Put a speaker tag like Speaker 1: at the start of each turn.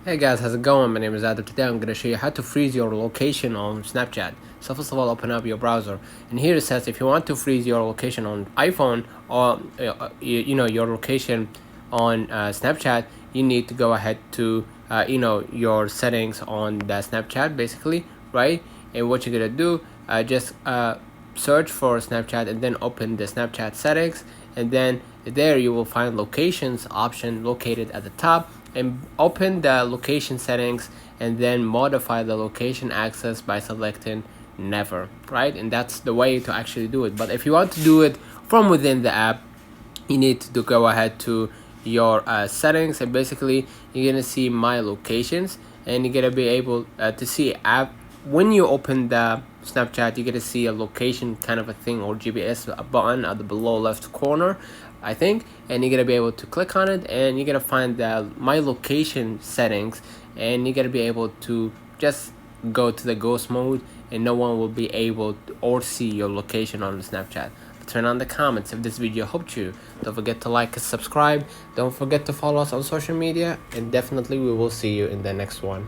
Speaker 1: Hey guys, how's it going? My name is Adam. Today I'm going to show you how to freeze your location on Snapchat. So first of all, open up your browser, and here it says if you want to freeze your location on iPhone or your location on Snapchat, you need to go ahead to your settings on the Snapchat basically, right? And what you're gonna do, just search for Snapchat and then open the Snapchat settings, and then there you will find locations option located at the top, and open the location settings and then modify the location access by selecting never, right? And that's the way to actually do it. But if you want to do it from within the app, you need to go ahead to your settings, and basically you're gonna see my locations, and you're gonna be able to see app when you open the Snapchat. You're gonna see a location kind of a thing, or GPS button at the below left corner, I think, and you're gonna be able to click on it, and you're gonna find the my location settings, and you're gonna be able to just go to the ghost mode, and no one will be able to, or see your location on the Snapchat. Turn on the comments if this video helped you. Don't forget to like and subscribe. Don't forget to follow us on social media, and definitely we will see you in the next one.